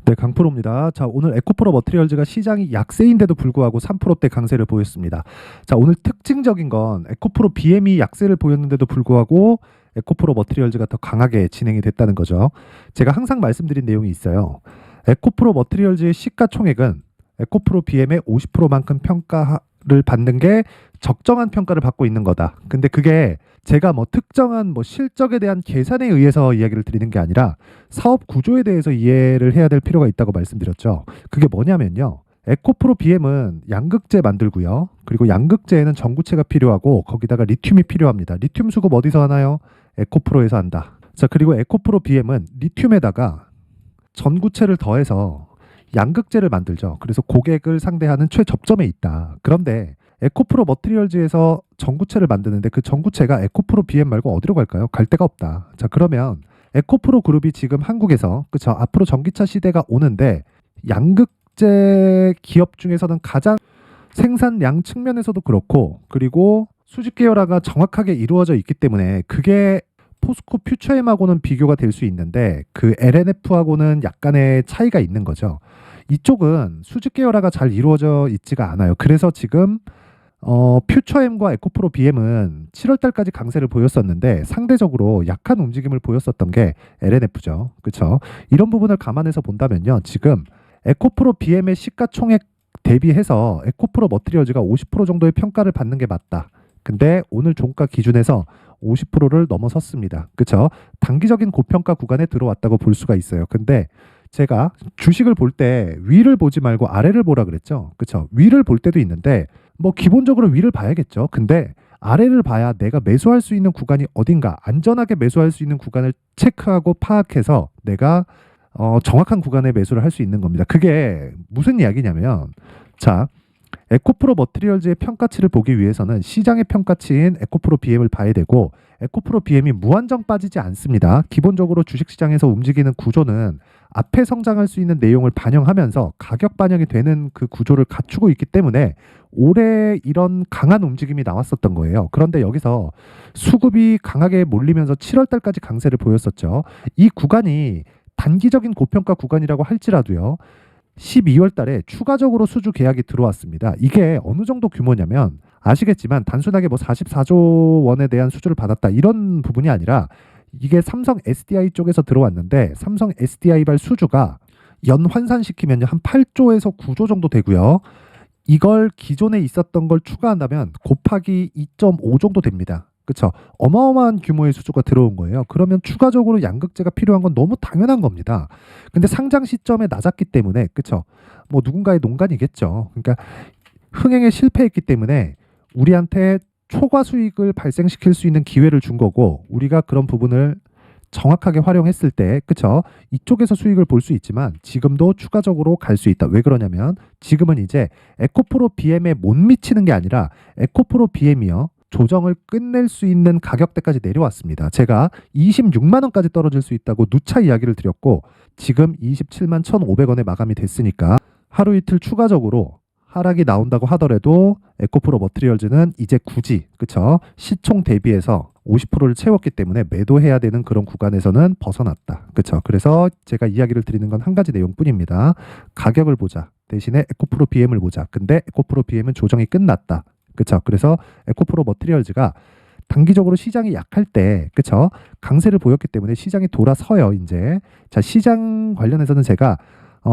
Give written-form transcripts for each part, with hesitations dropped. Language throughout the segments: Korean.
네, 강프로입니다. 자, 오늘 에코프로 머티리얼즈가 시장이 약세인데도 불구하고 3%대 강세를 보였습니다. 자, 오늘 특징적인 건 에코프로 BM이 약세를 보였는데도 불구하고 에코프로 머티리얼즈가 더 강하게 진행이 됐다는 거죠. 제가 항상 말씀드린 내용이 있어요. 에코프로 머티리얼즈의 시가총액은 에코프로 BM의 50%만큼 평가를 받는 게 적정한 평가를 받고 있는 거다. 근데 그게 제가 특정한 실적에 대한 계산에 의해서 이야기를 드리는 게 아니라 사업 구조에 대해서 이해를 해야 될 필요가 있다고 말씀드렸죠. 그게 뭐냐면요. 에코프로 BM은 양극재 만들고요. 그리고 양극재에는 전구체가 필요하고 거기다가 리튬이 필요합니다. 리튬 수급 어디서 하나요? 에코프로에서 한다. 자, 그리고 에코프로 BM은 리튬에다가 전구체를 더해서 양극재를 만들죠. 그래서 고객을 상대하는 최접점에 있다. 그런데 에코프로 머티리얼즈에서 전구체를 만드는데 그 전구체가 에코프로 BM 말고 어디로 갈까요? 갈 데가 없다. 자, 그러면 에코프로 그룹이 지금 한국에서 그쵸 앞으로 전기차 시대가 오는데 양극재 기업 중에서는 가장 생산량 측면에서도 그렇고 그리고 수직 계열화가 정확하게 이루어져 있기 때문에 그게 포스코 퓨처엠하고는 비교가 될 수 있는데 그 LNF하고는 약간의 차이가 있는 거죠. 이쪽은 수직 계열화가 잘 이루어져 있지가 않아요. 그래서 지금 퓨처엠과 에코프로 BM은 7월 달까지 강세를 보였었는데 상대적으로 약한 움직임을 보였었던 게 LNF죠. 그렇죠? 이런 부분을 감안해서 본다면요. 지금 에코프로 BM의 시가총액 대비해서 에코프로 머티리얼즈가 50% 정도의 평가를 받는 게 맞다. 근데 오늘 종가 기준에서 50%를 넘어섰습니다. 그렇죠? 단기적인 고평가 구간에 들어왔다고 볼 수가 있어요. 근데 제가 주식을 볼 때 위를 보지 말고 아래를 보라 그랬죠. 그렇죠? 위를 볼 때도 있는데 기본적으로 위를 봐야겠죠. 근데 아래를 봐야 내가 매수할 수 있는 구간이 어딘가 안전하게 매수할 수 있는 구간을 체크하고 파악해서 내가 정확한 구간에 매수를 할 수 있는 겁니다. 그게 무슨 이야기냐면 자, 에코프로 머티리얼즈의 평가치를 보기 위해서는 시장의 평가치인 에코프로 BM을 봐야 되고 에코프로 BM이 무한정 빠지지 않습니다. 기본적으로 주식시장에서 움직이는 구조는 앞에 성장할 수 있는 내용을 반영하면서 가격 반영이 되는 그 구조를 갖추고 있기 때문에 올해 이런 강한 움직임이 나왔었던 거예요. 그런데 여기서 수급이 강하게 몰리면서 7월 달까지 강세를 보였었죠. 이 구간이 단기적인 고평가 구간이라고 할지라도요. 12월 달에 추가적으로 수주 계약이 들어왔습니다. 이게 어느 정도 규모냐면 아시겠지만 단순하게 44조 원에 대한 수주를 받았다 이런 부분이 아니라 이게 삼성 SDI 쪽에서 들어왔는데 삼성 SDI발 수주가 연 환산시키면 한 8조에서 9조 정도 되고요. 이걸 기존에 있었던 걸 추가한다면 곱하기 2.5 정도 됩니다. 그렇죠? 어마어마한 규모의 수주가 들어온 거예요. 그러면 추가적으로 양극재가 필요한 건 너무 당연한 겁니다. 근데 상장 시점에 낮았기 때문에 그렇죠? 누군가의 농간이겠죠. 그러니까 흥행에 실패했기 때문에 우리한테 초과 수익을 발생시킬 수 있는 기회를 준 거고 우리가 그런 부분을 정확하게 활용했을 때 그쵸 이쪽에서 수익을 볼 수 있지만 지금도 추가적으로 갈 수 있다. 왜 그러냐면 지금은 이제 에코프로 BM에 못 미치는 게 아니라 에코프로 BM이요 조정을 끝낼 수 있는 가격대까지 내려왔습니다. 제가 26만 원까지 떨어질 수 있다고 누차 이야기를 드렸고 지금 27만 1,500원에 마감이 됐으니까 하루 이틀 추가적으로 하락이 나온다고 하더라도 에코프로 머티리얼즈는 이제 굳이 그쵸 시총 대비해서 50%를 채웠기 때문에 매도해야 되는 그런 구간에서는 벗어났다. 그쵸? 그래서 제가 이야기를 드리는 건 한 가지 내용뿐입니다. 가격을 보자. 대신에 에코프로 BM을 보자. 근데 에코프로 BM은 조정이 끝났다. 그쵸? 그래서 에코프로 머티리얼즈가 단기적으로 시장이 약할 때 그쵸? 강세를 보였기 때문에 시장이 돌아서요. 이제 자 시장 관련해서는 제가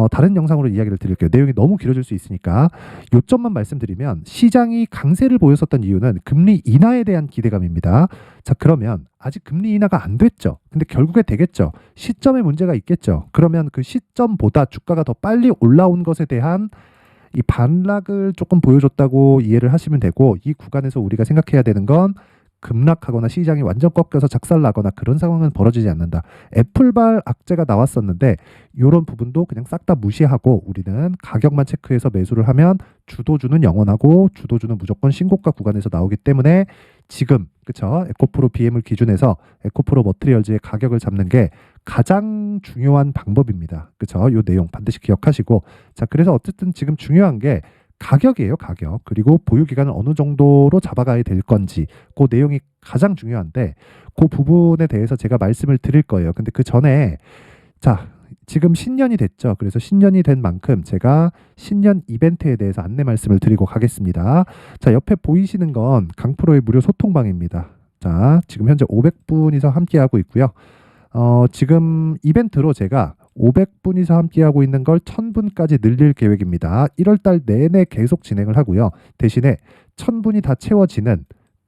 다른 영상으로 이야기를 드릴게요. 내용이 너무 길어질 수 있으니까 요점만 말씀드리면 시장이 강세를 보였었던 이유는 금리 인하에 대한 기대감입니다. 자, 그러면 아직 금리 인하가 안 됐죠. 근데 결국에 되겠죠. 시점에 문제가 있겠죠. 그러면 그 시점보다 주가가 더 빨리 올라온 것에 대한 이 반락을 조금 보여줬다고 이해를 하시면 되고 이 구간에서 우리가 생각해야 되는 건 급락하거나 시장이 완전 꺾여서 작살나거나 그런 상황은 벌어지지 않는다. 애플발 악재가 나왔었는데 이런 부분도 그냥 싹 다 무시하고 우리는 가격만 체크해서 매수를 하면 주도주는 영원하고 주도주는 무조건 신고가 구간에서 나오기 때문에 지금 그쵸 에코프로 BM을 기준해서 에코프로 머티리얼즈의 가격을 잡는 게 가장 중요한 방법입니다. 그쵸? 이 내용 반드시 기억하시고 자 그래서 어쨌든 지금 중요한 게 가격이에요, 가격. 그리고 보유 기간을 어느 정도로 잡아가야 될 건지 그 내용이 가장 중요한데 그 부분에 대해서 제가 말씀을 드릴 거예요. 근데 그 전에 자 지금 신년이 됐죠. 그래서 신년이 된 만큼 제가 신년 이벤트에 대해서 안내 말씀을 드리고 가겠습니다. 자, 옆에 보이시는 건 강프로의 무료 소통방입니다. 자, 지금 현재 500분 이상 함께하고 있고요. 지금 이벤트로 제가 500분 이상 함께하고 있는 걸 1000분까지 늘릴 계획입니다. 1월달 내내 계속 진행을 하고요. 대신에 1000분이 다 채워지는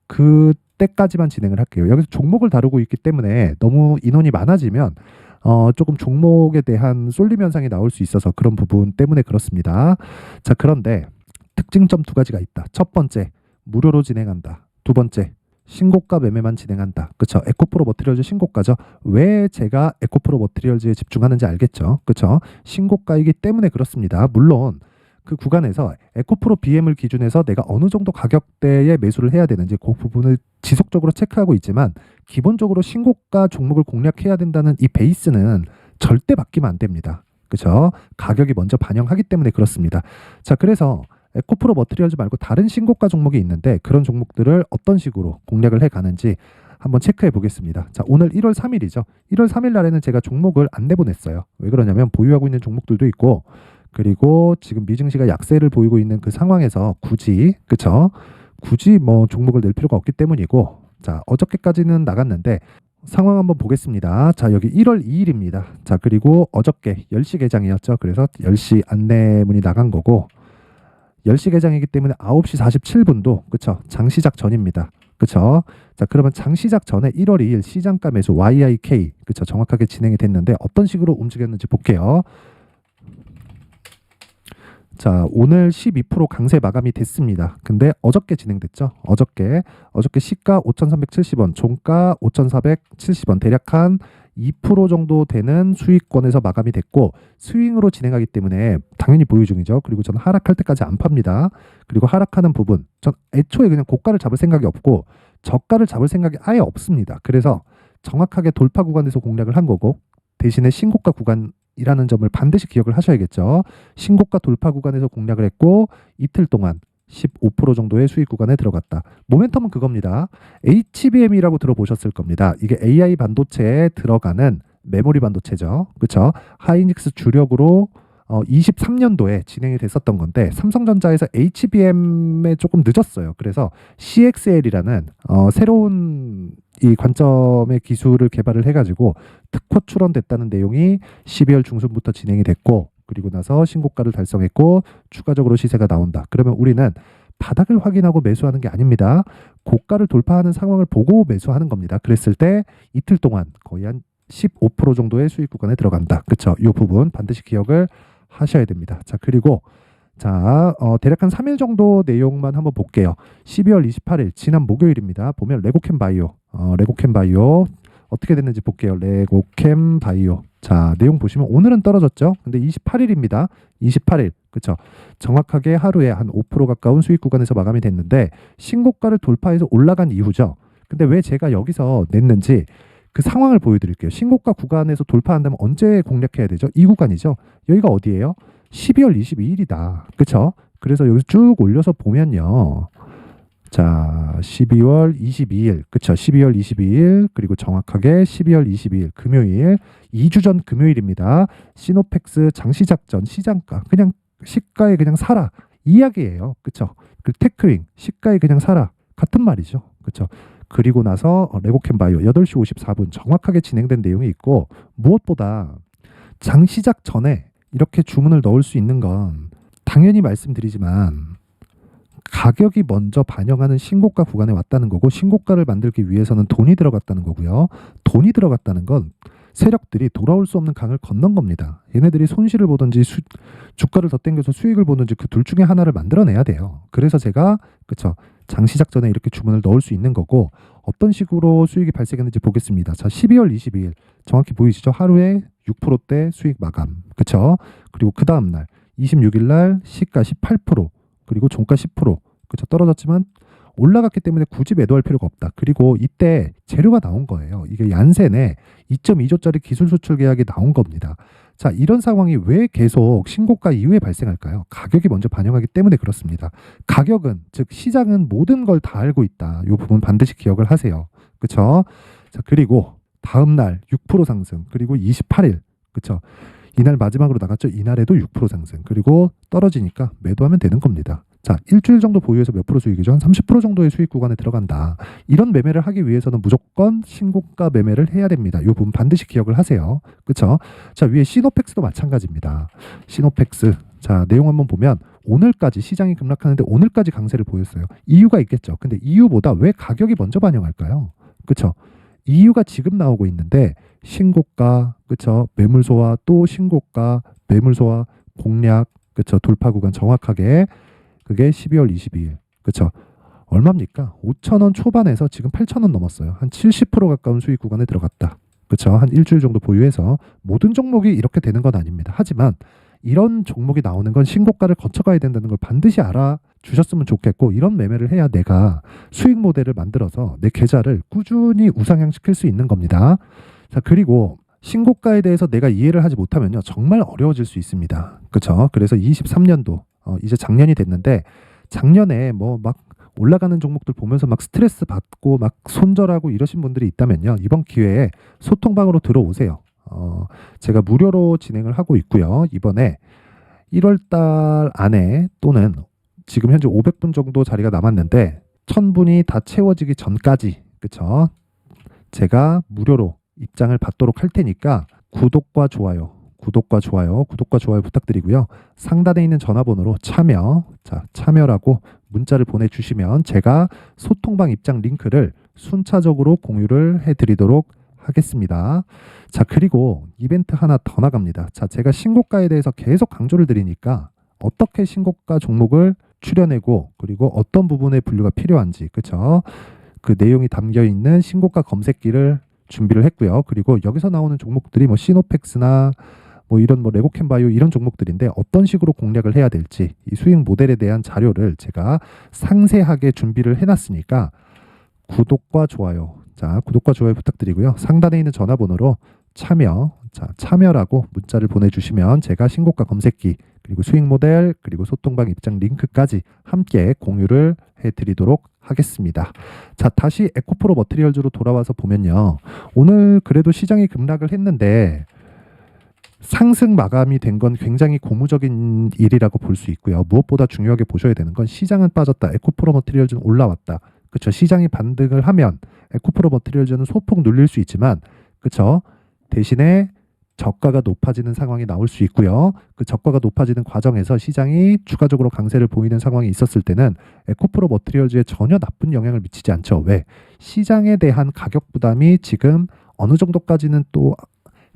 그때까지만 진행을 할게요. 여기서 종목을 다루고 있기 때문에 너무 인원이 많아지면 조금 종목에 대한 쏠림 현상이 나올 수 있어서 그런 부분 때문에 그렇습니다. 자, 그런데 특징점 두 가지가 있다. 첫 번째, 무료로 진행한다. 두 번째, 신고가 매매만 진행한다. 그쵸? 에코프로 머티리얼즈 신고가죠. 왜 제가 에코프로 머티리얼즈에 집중하는지 알겠죠? 그쵸? 신고가이기 때문에 그렇습니다. 물론 그 구간에서 에코프로 BM을 기준해서 내가 어느 정도 가격대에 매수를 해야 되는지 그 부분을 지속적으로 체크하고 있지만 기본적으로 신고가 종목을 공략해야 된다는 이 베이스는 절대 바뀌면 안 됩니다. 그렇죠? 가격이 먼저 반영하기 때문에 그렇습니다. 자, 그래서 에코프로 머티리얼즈 말고 다른 신고가 종목이 있는데 그런 종목들을 어떤 식으로 공략을 해 가는지 한번 체크해 보겠습니다. 자, 오늘 1월 3일이죠. 1월 3일 날에는 제가 종목을 안 내보냈어요. 왜 그러냐면 보유하고 있는 종목들도 있고 그리고 지금 미증시가 약세를 보이고 있는 그 상황에서 굳이 뭐 종목을 낼 필요가 없기 때문이고, 자, 어저께까지는 나갔는데 상황 한번 보겠습니다. 자, 여기 1월 2일입니다. 자, 그리고 어저께 10시 개장이었죠. 그래서 10시 안내문이 나간 거고 10시 개장이기 때문에 9시 47분도 그쵸? 장시작 전입니다. 그쵸? 자, 그러면 장시작 전에 1월 2일 시장가 매수 YIK 그쵸? 정확하게 진행이 됐는데 어떤 식으로 움직였는지 볼게요. 자, 오늘 12% 강세 마감이 됐습니다. 근데 어저께 진행됐죠. 어저께 시가 5,370원, 종가 5,470원, 대략 한 2% 정도 되는 수익권에서 마감이 됐고 스윙으로 진행하기 때문에 당연히 보유 중이죠. 그리고 저는 하락할 때까지 안 팝니다. 그리고 하락하는 부분, 전 애초에 그냥 고가를 잡을 생각이 없고 저가를 잡을 생각이 아예 없습니다. 그래서 정확하게 돌파 구간에서 공략을 한 거고 대신에 신고가 구간이라는 점을 반드시 기억을 하셔야겠죠. 신고가 돌파 구간에서 공략을 했고 이틀 동안 15% 정도의 수익 구간에 들어갔다. 모멘텀은 그겁니다. HBM이라고 들어보셨을 겁니다. 이게 AI 반도체에 들어가는 메모리 반도체죠. 그렇죠? 하이닉스 주력으로 23년도에 진행이 됐었던 건데 삼성전자에서 HBM에 조금 늦었어요. 그래서 CXL이라는 새로운 이 관점의 기술을 개발을 해가지고 특허 출원됐다는 내용이 12월 중순부터 진행이 됐고 그리고 나서 신고가를 달성했고 추가적으로 시세가 나온다. 그러면 우리는 바닥을 확인하고 매수하는 게 아닙니다. 고가를 돌파하는 상황을 보고 매수하는 겁니다. 그랬을 때 이틀 동안 거의 한 15% 정도의 수익 구간에 들어간다. 그렇죠? 이 부분 반드시 기억을 하셔야 됩니다. 자, 그리고 대략 한 3일 정도 내용만 한번 볼게요. 12월 28일 지난 목요일입니다. 보면 레고캠 바이오 어떻게 됐는지 볼게요. 레고캠 바이오. 자, 내용 보시면 오늘은 떨어졌죠. 근데 28일입니다. 28일. 그렇죠? 정확하게 하루에 한 5% 가까운 수익 구간에서 마감이 됐는데 신고가를 돌파해서 올라간 이후죠. 근데 왜 제가 여기서 냈는지 그 상황을 보여드릴게요. 신고가 구간에서 돌파한다면 언제 공략해야 되죠? 이 구간이죠. 여기가 어디예요? 12월 22일이다. 그렇죠? 그래서 여기서 쭉 올려서 보면요. 자, 12월 22일. 그쵸? 12월 22일. 그리고 정확하게 12월 22일 금요일. 2주 전 금요일입니다. 시노펙스 장시작전 시장가. 그냥 시가에 그냥 사라. 이 이야기예요. 그쵸? 그리고 테크윙. 시가에 그냥 사라. 같은 말이죠. 그쵸? 그리고 나서 레고캠 바이오 8시 54분 정확하게 진행된 내용이 있고 무엇보다 장시작 전에 이렇게 주문을 넣을 수 있는 건 당연히 말씀드리지만 가격이 먼저 반영하는 신고가 구간에 왔다는 거고 신고가를 만들기 위해서는 돈이 들어갔다는 거고요. 돈이 들어갔다는 건 세력들이 돌아올 수 없는 강을 건넌 겁니다. 얘네들이 손실을 보든지 주가를 더 땡겨서 수익을 보든지 그 둘 중에 하나를 만들어내야 돼요. 그래서 제가 그쵸 장시작 전에 이렇게 주문을 넣을 수 있는 거고 어떤 식으로 수익이 발생했는지 보겠습니다. 자, 12월 22일 정확히 보이시죠? 하루에 6%대 수익 마감. 그쵸? 그리고 그 다음 날 26일 날 시가 18% 그리고 종가 10% 그쵸? 떨어졌지만 올라갔기 때문에 굳이 매도할 필요가 없다. 그리고 이때 재료가 나온 거예요. 이게 얀센에 2.2조짜리 기술 수출 계약이 나온 겁니다. 자, 이런 상황이 왜 계속 신고가 이후에 발생할까요? 가격이 먼저 반영하기 때문에 그렇습니다. 가격은 즉 시장은 모든 걸 다 알고 있다. 이 부분 반드시 기억을 하세요. 그렇죠? 자, 그리고 다음 날 6% 상승 그리고 28일 그렇죠? 이날 마지막으로 나갔죠. 이날에도 6% 상승. 그리고 떨어지니까 매도하면 되는 겁니다. 자, 일주일 정도 보유해서 몇 프로 수익이죠? 한 30% 정도의 수익 구간에 들어간다. 이런 매매를 하기 위해서는 무조건 신고가 매매를 해야 됩니다. 이 부분 반드시 기억을 하세요. 그렇죠? 자, 위에 시노펙스도 마찬가지입니다. 시노펙스. 자, 내용 한번 보면 오늘까지 시장이 급락하는데 오늘까지 강세를 보였어요. 이유가 있겠죠. 근데 이유보다 왜 가격이 먼저 반영할까요? 그렇죠? 이유가 지금 나오고 있는데 신고가, 그렇죠? 매물 소화, 또 신고가, 매물 소화, 공략, 그렇죠? 돌파 구간 정확하게 그게 12월 22일. 그렇죠? 얼마입니까? 5,000원 초반에서 지금 8,000원 넘었어요. 한 70% 가까운 수익 구간에 들어갔다. 그렇죠? 한 일주일 정도 보유해서 모든 종목이 이렇게 되는 건 아닙니다. 하지만 이런 종목이 나오는 건 신고가를 거쳐가야 된다는 걸 반드시 알아주셨으면 좋겠고, 이런 매매를 해야 내가 수익 모델을 만들어서 내 계좌를 꾸준히 우상향시킬 수 있는 겁니다. 자, 그리고 신고가에 대해서 내가 이해를 하지 못하면요, 정말 어려워질 수 있습니다. 그렇죠? 그래서 23년도 이제 작년이 됐는데, 작년에 뭐 막 올라가는 종목들 보면서 막 스트레스 받고 막 손절하고 이러신 분들이 있다면요, 이번 기회에 소통방으로 들어오세요. 제가 무료로 진행을 하고 있고요. 이번에 1월 달 안에 또는 지금 현재 500분 정도 자리가 남았는데 1000분이 다 채워지기 전까지, 그쵸? 제가 무료로 입장을 받도록 할 테니까 구독과 좋아요 부탁드리고요. 상단에 있는 전화번호로 참여라고 문자를 보내주시면 제가 소통방 입장 링크를 순차적으로 공유를 해드리도록 하겠습니다. 자, 그리고 이벤트 하나 더 나갑니다. 자, 제가 신고가에 대해서 계속 강조를 드리니까 어떻게 신고가 종목을 추려내고 그리고 어떤 부분에 분류가 필요한지, 그쵸? 그 내용이 담겨 있는 신고가 검색기를 준비를 했고요. 그리고 여기서 나오는 종목들이 뭐 시노펙스나 뭐 이런 뭐 레고캠바이오 이런 종목들인데 어떤 식으로 공략을 해야 될지 이 수익 모델에 대한 자료를 제가 상세하게 준비를 해놨으니까 구독과 좋아요. 자, 구독과 좋아요 부탁드리고요. 상단에 있는 전화번호로 참여라고 문자를 보내주시면 제가 신고가 검색기 그리고 수익 모델 그리고 소통방 입장 링크까지 함께 공유를 해드리도록 하겠습니다. 자, 다시 에코프로 머티리얼즈로 돌아와서 보면요, 오늘 그래도 시장이 급락을 했는데 상승 마감이 된 건 굉장히 고무적인 일이라고 볼 수 있고요. 무엇보다 중요하게 보셔야 되는 건 시장은 빠졌다, 에코프로 머티리얼즈는 올라왔다. 그렇죠? 시장이 반등을 하면 에코프로 머티리얼즈는 소폭 눌릴 수 있지만, 그렇죠? 대신에 저가가 높아지는 상황이 나올 수 있고요. 그 저가가 높아지는 과정에서 시장이 추가적으로 강세를 보이는 상황이 있었을 때는 에코프로 머티리얼즈에 전혀 나쁜 영향을 미치지 않죠. 왜? 시장에 대한 가격 부담이 지금 어느 정도까지는 또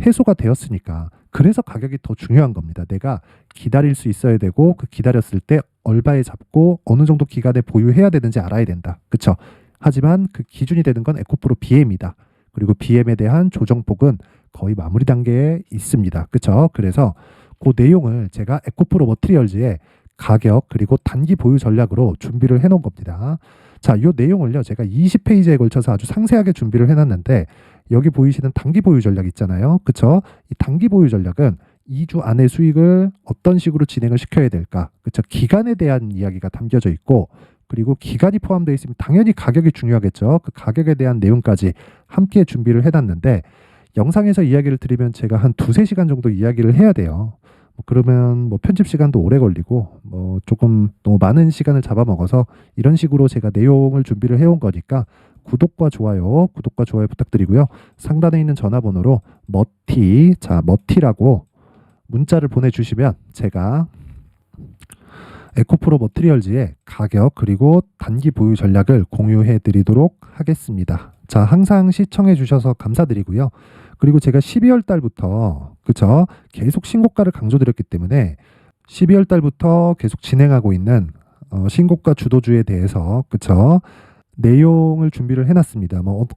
해소가 되었으니까. 그래서 가격이 더 중요한 겁니다. 내가 기다릴 수 있어야 되고 그 기다렸을 때 얼바에 잡고 어느 정도 기간에 보유해야 되는지 알아야 된다. 그렇죠? 하지만 그 기준이 되는 건 에코프로 BM이다. 그리고 BM에 대한 조정폭은 거의 마무리 단계에 있습니다. 그렇죠? 그래서 그 내용을 제가 에코프로 머티리얼즈의 가격 그리고 단기 보유 전략으로 준비를 해놓은 겁니다. 자, 이 내용을요, 제가 20페이지에 걸쳐서 아주 상세하게 준비를 해놨는데, 여기 보이시는 단기 보유 전략 있잖아요. 그쵸? 이 단기 보유 전략은 2주 안에 수익을 어떤 식으로 진행을 시켜야 될까? 그쵸? 기간에 대한 이야기가 담겨져 있고, 그리고 기간이 포함되어 있으면 당연히 가격이 중요하겠죠. 그 가격에 대한 내용까지 함께 준비를 해놨는데, 영상에서 이야기를 드리면 제가 한 2-3시간 정도 이야기를 해야 돼요. 그러면 뭐 편집 시간도 오래 걸리고 뭐 조금 너무 많은 시간을 잡아먹어서 이런 식으로 제가 내용을 준비를 해온 거니까 구독과 좋아요 부탁드리고요. 상단에 있는 전화번호로 머티라고 문자를 보내주시면 제가 에코프로 머티리얼즈의 가격 그리고 단기 보유 전략을 공유해 드리도록 하겠습니다. 자, 항상 시청해 주셔서 감사드리고요. 그리고 제가 12월 달부터, 그쵸? 계속 신고가를 강조드렸기 때문에 12월 달부터 계속 진행하고 있는 신고가 주도주에 대해서, 그쵸? 내용을 준비를 해놨습니다. 뭐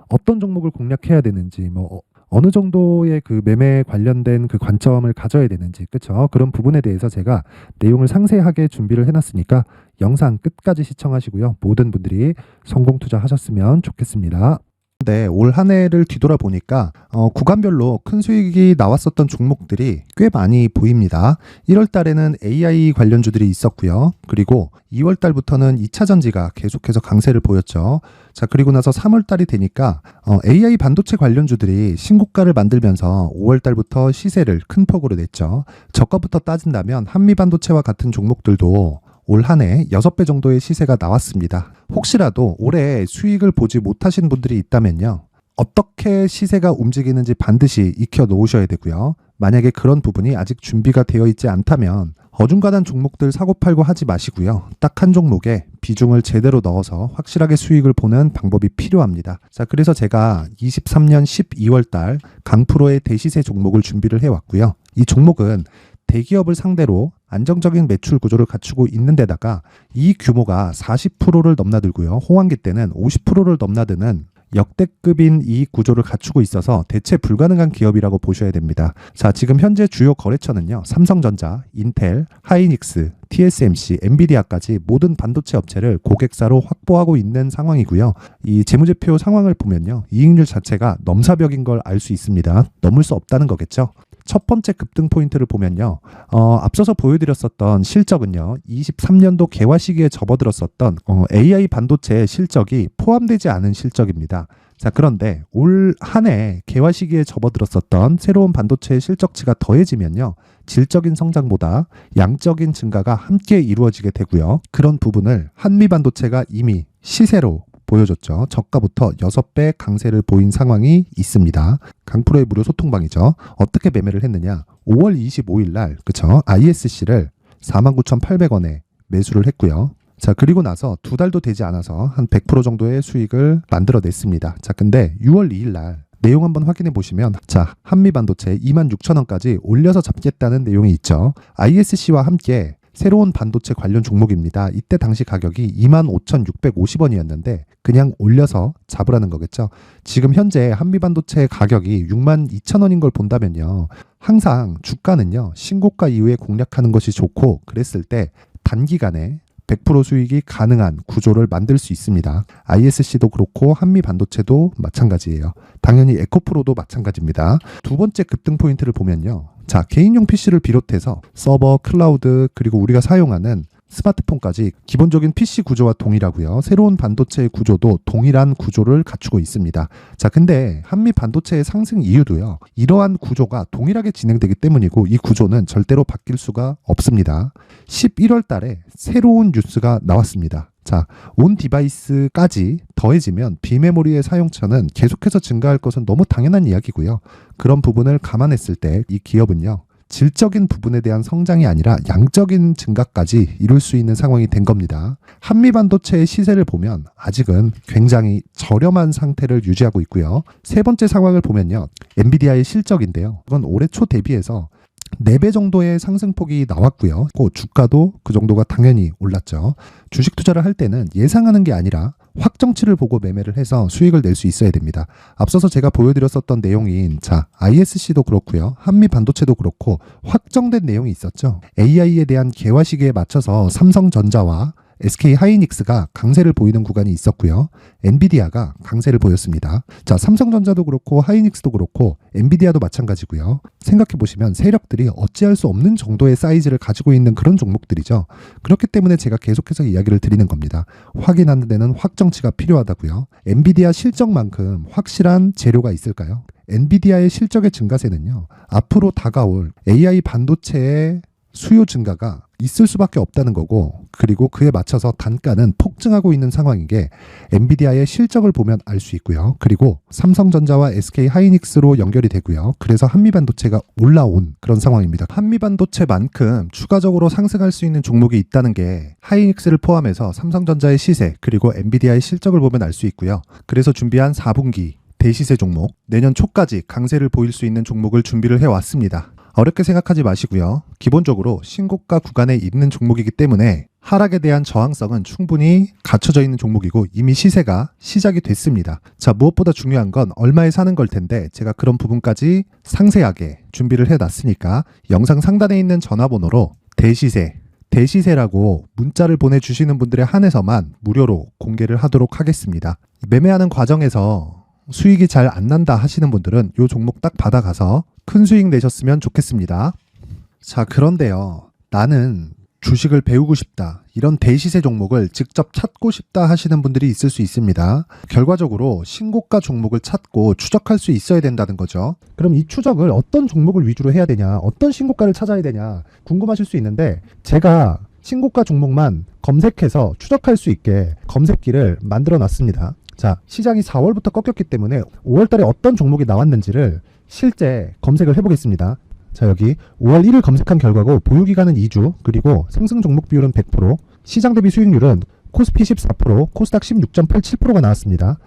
어떤 종목을 공략해야 되는지, 뭐 어느 정도의 그 매매 관련된 그 관점을 가져야 되는지, 그쵸? 그런 부분에 대해서 제가 내용을 상세하게 준비를 해놨으니까 영상 끝까지 시청하시고요. 모든 분들이 성공 투자하셨으면 좋겠습니다. 네, 올 한 해를 뒤돌아보니까 구간별로 큰 수익이 나왔었던 종목들이 꽤 많이 보입니다. 1월 달에는 AI 관련주들이 있었고요. 그리고 2월 달부터는 2차 전지가 계속해서 강세를 보였죠. 자, 그리고 나서 3월 달이 되니까 AI 반도체 관련주들이 신고가를 만들면서 5월 달부터 시세를 큰 폭으로 냈죠. 저가부터 따진다면 한미 반도체와 같은 종목들도 올 한 해 6배 정도의 시세가 나왔습니다. 혹시라도 올해 수익을 보지 못하신 분들이 있다면요, 어떻게 시세가 움직이는지 반드시 익혀 놓으셔야 되고요. 만약에 그런 부분이 아직 준비가 되어 있지 않다면 어중간한 종목들 사고팔고 하지 마시고요. 딱 한 종목에 비중을 제대로 넣어서 확실하게 수익을 보는 방법이 필요합니다. 자, 그래서 제가 23년 12월 달 강프로의 대시세 종목을 준비를 해왔고요. 이 종목은 대기업을 상대로 안정적인 매출 구조를 갖추고 있는 데다가 이 규모가 40%를 넘나들고요. 호황기 때는 50%를 넘나드는 역대급인 이익 구조를 갖추고 있어서 대체 불가능한 기업이라고 보셔야 됩니다. 자, 지금 현재 주요 거래처는요, 삼성전자, 인텔, 하이닉스, TSMC, 엔비디아까지 모든 반도체 업체를 고객사로 확보하고 있는 상황이고요. 이 재무제표 상황을 보면요, 이익률 자체가 넘사벽인 걸 알 수 있습니다. 넘을 수 없다는 거겠죠. 첫 번째 급등 포인트를 보면요, 앞서서 보여드렸었던 실적은요, 23년도 개화 시기에 접어들었었던 AI 반도체의 실적이 포함되지 않은 실적입니다. 자, 그런데 올 한 해 개화 시기에 접어들었었던 새로운 반도체의 실적치가 더해지면요, 질적인 성장보다 양적인 증가가 함께 이루어지게 되고요. 그런 부분을 한미 반도체가 이미 시세로 보여줬죠. 저가부터 6배 강세를 보인 상황이 있습니다. 강프로의 무료 소통방이죠. 어떻게 매매를 했느냐? 5월 25일 날, 그쵸? ISC를 49,800원에 매수를 했고요. 자, 그리고 나서 2달도 되지 않아서 한 100% 정도의 수익을 만들어냈습니다. 자, 근데 6월 2일 날 내용 한번 확인해 보시면, 자, 한미 반도체 26,000원까지 올려서 잡겠다는 내용이 있죠. ISC와 함께 새로운 반도체 관련 종목입니다. 이때 당시 가격이 25,650원이었는데 그냥 올려서 잡으라는 거겠죠. 지금 현재 한미 반도체 가격이 62,000원인 걸 본다면요, 항상 주가는요, 신고가 이후에 공략하는 것이 좋고, 그랬을 때 단기간에 100% 수익이 가능한 구조를 만들 수 있습니다. ISC도 그렇고 한미 반도체도 마찬가지예요. 당연히 에코프로도 마찬가지입니다. 두 번째 급등 포인트를 보면요, 자, 개인용 PC를 비롯해서 서버, 클라우드, 그리고 우리가 사용하는 스마트폰까지 기본적인 PC 구조와 동일하고요. 새로운 반도체의 구조도 동일한 구조를 갖추고 있습니다. 자, 근데 한미 반도체의 상승 이유도요, 이러한 구조가 동일하게 진행되기 때문이고, 이 구조는 절대로 바뀔 수가 없습니다. 11월 달에 새로운 뉴스가 나왔습니다. 자, 온 디바이스까지 더해지면 비메모리의 사용처는 계속해서 증가할 것은 너무 당연한 이야기고요. 그런 부분을 감안했을 때 이 기업은요, 질적인 부분에 대한 성장이 아니라 양적인 증가까지 이룰 수 있는 상황이 된 겁니다. 한미 반도체의 시세를 보면 아직은 굉장히 저렴한 상태를 유지하고 있고요. 세 번째 상황을 보면요, 엔비디아의 실적인데요, 이건 올해 초 대비해서 4배 정도의 상승폭이 나왔고요. 그 주가도 그 정도가 당연히 올랐죠. 주식 투자를 할 때는 예상하는 게 아니라 확정치를 보고 매매를 해서 수익을 낼 수 있어야 됩니다. 앞서서 제가 보여드렸었던 내용인, 자, ISC도 그렇고요, 한미 반도체도 그렇고 확정된 내용이 있었죠. AI에 대한 개화 시기에 맞춰서 삼성전자와 SK 하이닉스가 강세를 보이는 구간이 있었고요. 엔비디아가 강세를 보였습니다. 자, 삼성전자도 그렇고 하이닉스도 그렇고 엔비디아도 마찬가지고요. 생각해 보시면 세력들이 어찌할 수 없는 정도의 사이즈를 가지고 있는 그런 종목들이죠. 그렇기 때문에 제가 계속해서 이야기를 드리는 겁니다. 확인하는 데는 확정치가 필요하다고요. 엔비디아 실적만큼 확실한 재료가 있을까요? 엔비디아의 실적의 증가세는요, 앞으로 다가올 AI 반도체의 수요 증가가 있을 수밖에 없다는 거고, 그리고 그에 맞춰서 단가는 폭증하고 있는 상황인 게 엔비디아의 실적을 보면 알 수 있고요. 그리고 삼성전자와 SK 하이닉스로 연결이 되고요. 그래서 한미반도체가 올라온 그런 상황입니다. 한미반도체만큼 추가적으로 상승할 수 있는 종목이 있다는 게 하이닉스를 포함해서 삼성전자의 시세, 그리고 엔비디아의 실적을 보면 알 수 있고요. 그래서 준비한 4분기 대시세 종목, 내년 초까지 강세를 보일 수 있는 종목을 준비를 해왔습니다. 어렵게 생각하지 마시고요. 기본적으로 신고가 구간에 있는 종목이기 때문에 하락에 대한 저항성은 충분히 갖춰져 있는 종목이고 이미 시세가 시작이 됐습니다. 자, 무엇보다 중요한 건 얼마에 사는 걸 텐데 제가 그런 부분까지 상세하게 준비를 해놨으니까 영상 상단에 있는 전화번호로 대시세라고 문자를 보내주시는 분들에 한해서만 무료로 공개를 하도록 하겠습니다. 매매하는 과정에서 수익이 잘 안 난다 하시는 분들은 이 종목 딱 받아가서 큰 수익 내셨으면 좋겠습니다. 자, 그런데요, 나는 주식을 배우고 싶다, 이런 대시세 종목을 직접 찾고 싶다 하시는 분들이 있을 수 있습니다. 결과적으로 신고가 종목을 찾고 추적할 수 있어야 된다는 거죠. 그럼 이 추적을 어떤 종목을 위주로 해야 되냐, 어떤 신고가를 찾아야 되냐 궁금하실 수 있는데, 제가 신고가 종목만 검색해서 추적할 수 있게 검색기를 만들어 놨습니다. 자, 시장이 4월부터 꺾였기 때문에 5월 달에 어떤 종목이 나왔는지를 실제 검색을 해보겠습니다. 자, 여기 5월 1일 검색한 결과고 보유기간은 2주, 그리고 상승 종목 비율은 100%, 시장 대비 수익률은 코스피 14%, 코스닥 16.87%가 나왔습니다.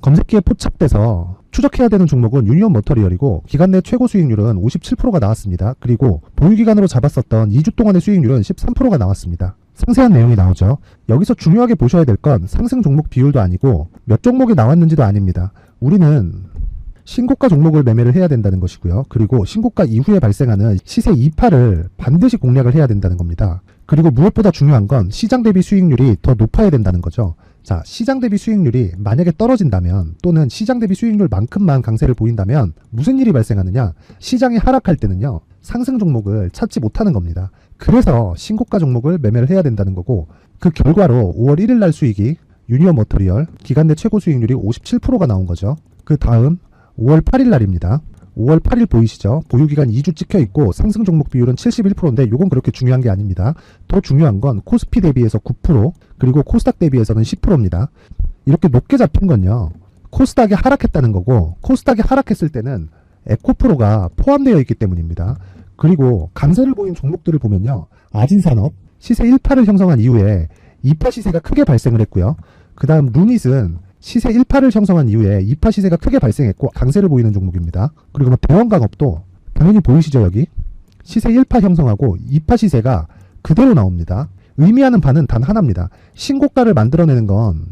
검색기에 포착돼서 추적해야 되는 종목은 유니온 머터리얼이고 기간 내 최고 수익률은 57%가 나왔습니다. 그리고 보유기간으로 잡았었던 2주 동안의 수익률은 13%가 나왔습니다. 상세한 내용이 나오죠. 여기서 중요하게 보셔야 될 건 상승 종목 비율도 아니고 몇 종목이 나왔는지도 아닙니다. 우리는 신고가 종목을 매매를 해야 된다는 것이고요. 그리고 신고가 이후에 발생하는 시세 이파를 반드시 공략을 해야 된다는 겁니다. 그리고 무엇보다 중요한 건 시장 대비 수익률이 더 높아야 된다는 거죠. 자, 시장 대비 수익률이 만약에 떨어진다면, 또는 시장 대비 수익률만큼만 강세를 보인다면 무슨 일이 발생하느냐? 시장이 하락할 때는요, 상승 종목을 찾지 못하는 겁니다. 그래서 신고가 종목을 매매를 해야 된다는 거고, 그 결과로 5월 1일 날 수익이 유니온 머터리얼 기간 내 최고 수익률이 57%가 나온 거죠. 그 다음 5월 8일 날입니다. 5월 8일 보이시죠? 보유기간 2주 찍혀 있고 상승 종목 비율은 71%인데 이건 그렇게 중요한 게 아닙니다. 더 중요한 건 코스피 대비해서 9%, 그리고 코스닥 대비해서는 10%입니다. 이렇게 높게 잡힌 건요, 코스닥이 하락했다는 거고, 코스닥이 하락했을 때는 에코프로가 포함되어 있기 때문입니다. 그리고 강세를 보인 종목들을 보면요, 아진산업 시세 1파를 형성한 이후에 2파 시세가 크게 발생을 했고요. 그 다음 루닛은 시세 1파를 형성한 이후에 2파 시세가 크게 발생했고 강세를 보이는 종목입니다. 그리고 대원강업도 당연히 보이시죠? 여기 시세 1파 형성하고 2파 시세가 그대로 나옵니다. 의미하는 바는 단 하나입니다. 신고가를 만들어내는 건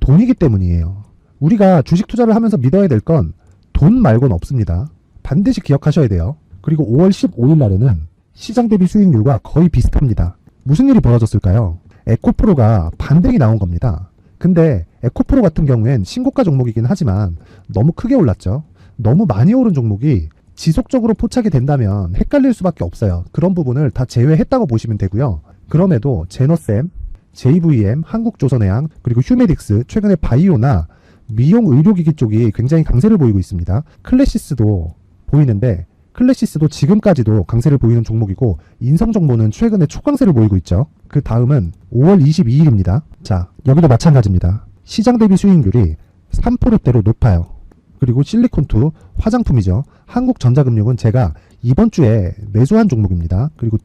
돈이기 때문이에요. 우리가 주식 투자를 하면서 믿어야 될 건 돈 말고는 없습니다. 반드시 기억하셔야 돼요. 그리고 5월 15일 날에는 시장 대비 수익률과 거의 비슷합니다. 무슨 일이 벌어졌을까요? 에코프로가 반등이 나온 겁니다. 근데 에코프로 같은 경우엔 신고가 종목이긴 하지만 너무 크게 올랐죠. 너무 많이 오른 종목이 지속적으로 포착이 된다면 헷갈릴 수밖에 없어요. 그런 부분을 다 제외했다고 보시면 되고요. 그럼에도 제너셈, JVM, 한국조선해양, 그리고 휴메딕스, 최근에 바이오나 미용 의료기기 쪽이 굉장히 강세를 보이고 있습니다. 클래시스도 보이는데, 클래시스도 지금까지도 강세를 보이는 종목이고, 인성정보는 최근에 초강세를 보이고 있죠. 그 다음은 5월 22일입니다. 자, 여기도 마찬가지입니다. 시장 대비 수익률이 3%대로 높아요. 그리고 실리콘2 화장품이죠. 한국전자금융은 제가 이번 주에 매수한 종목입니다. 그리고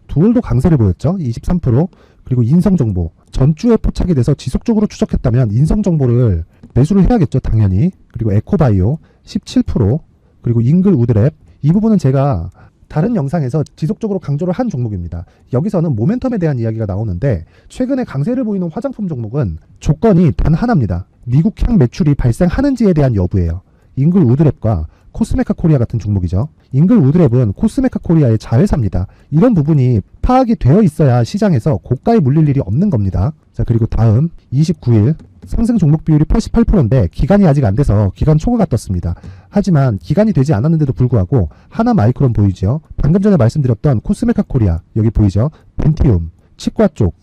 두올도 강세를 보였죠. 23%. 그리고 인성정보 전주에 포착이 돼서 지속적으로 추적했다면 인성정보를 매수를 해야겠죠, 당연히. 그리고 에코바이오 17%. 그리고 잉글 우드랩, 이 부분은 제가 다른 영상에서 지속적으로 강조를 한 종목입니다. 여기서는 모멘텀에 대한 이야기가 나오는데, 최근에 강세를 보이는 화장품 종목은 조건이 단 하나입니다. 미국향 매출이 발생하는지에 대한 여부예요. 잉글 우드랩과 코스메카 코리아 같은 종목이죠. 잉글 우드랩은 코스메카 코리아의 자회사입니다. 이런 부분이 파악이 되어 있어야 시장에서 고가에 물릴 일이 없는 겁니다. 자, 그리고 다음 29일 상승 종목 비율이 88%인데 기간이 아직 안 돼서 기간 초과가 떴습니다. 하지만 기간이 되지 않았는데도 불구하고 하나 마이크론 보이죠? 방금 전에 말씀드렸던 코스메카 코리아, 여기 보이죠? 벤티움, 치과 쪽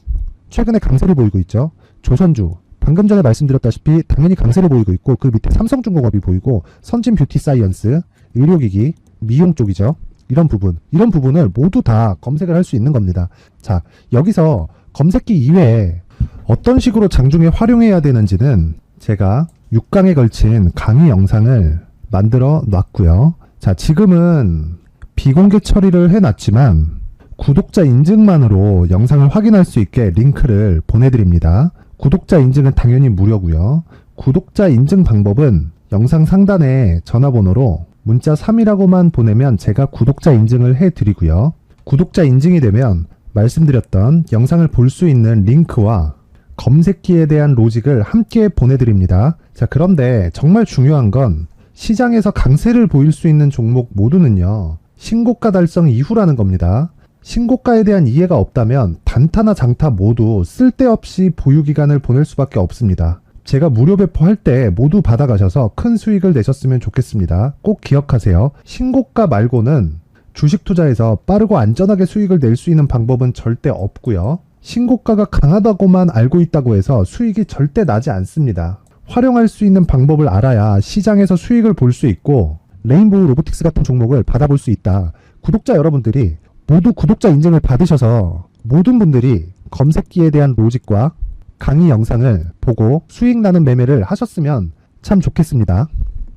최근에 강세를 보이고 있죠. 조선주, 방금 전에 말씀드렸다시피 당연히 강세를 보이고 있고, 그 밑에 삼성중공업이 보이고, 선진 뷰티 사이언스, 의료기기, 미용 쪽이죠. 이런 부분을 모두 다 검색을 할 수 있는 겁니다. 자, 여기서 검색기 이외에 어떤 식으로 장중에 활용해야 되는지는 제가 6강에 걸친 강의 영상을 만들어 놨고요. 자, 지금은 비공개 처리를 해놨지만 구독자 인증만으로 영상을 확인할 수 있게 링크를 보내드립니다. 구독자 인증은 당연히 무료고요. 구독자 인증 방법은 영상 상단에 전화번호로 문자 3이라고만 보내면 제가 구독자 인증을 해드리고요. 구독자 인증이 되면 말씀드렸던 영상을 볼 수 있는 링크와 검색기에 대한 로직을 함께 보내드립니다. 자, 그런데 정말 중요한 건 시장에서 강세를 보일 수 있는 종목 모두는요, 신고가 달성 이후라는 겁니다. 신고가에 대한 이해가 없다면 단타나 장타 모두 쓸데없이 보유기간을 보낼 수밖에 없습니다. 제가 무료 배포할 때 모두 받아가셔서 큰 수익을 내셨으면 좋겠습니다. 꼭 기억하세요. 신고가 말고는 주식 투자에서 빠르고 안전하게 수익을 낼 수 있는 방법은 절대 없고요. 신고가가 강하다고만 알고 있다고 해서 수익이 절대 나지 않습니다. 활용할 수 있는 방법을 알아야 시장에서 수익을 볼 수 있고 레인보우 로보틱스 같은 종목을 받아볼 수 있다. 구독자 여러분들이 모두 구독자 인증을 받으셔서 모든 분들이 검색기에 대한 로직과 강의 영상을 보고 수익 나는 매매를 하셨으면 참 좋겠습니다.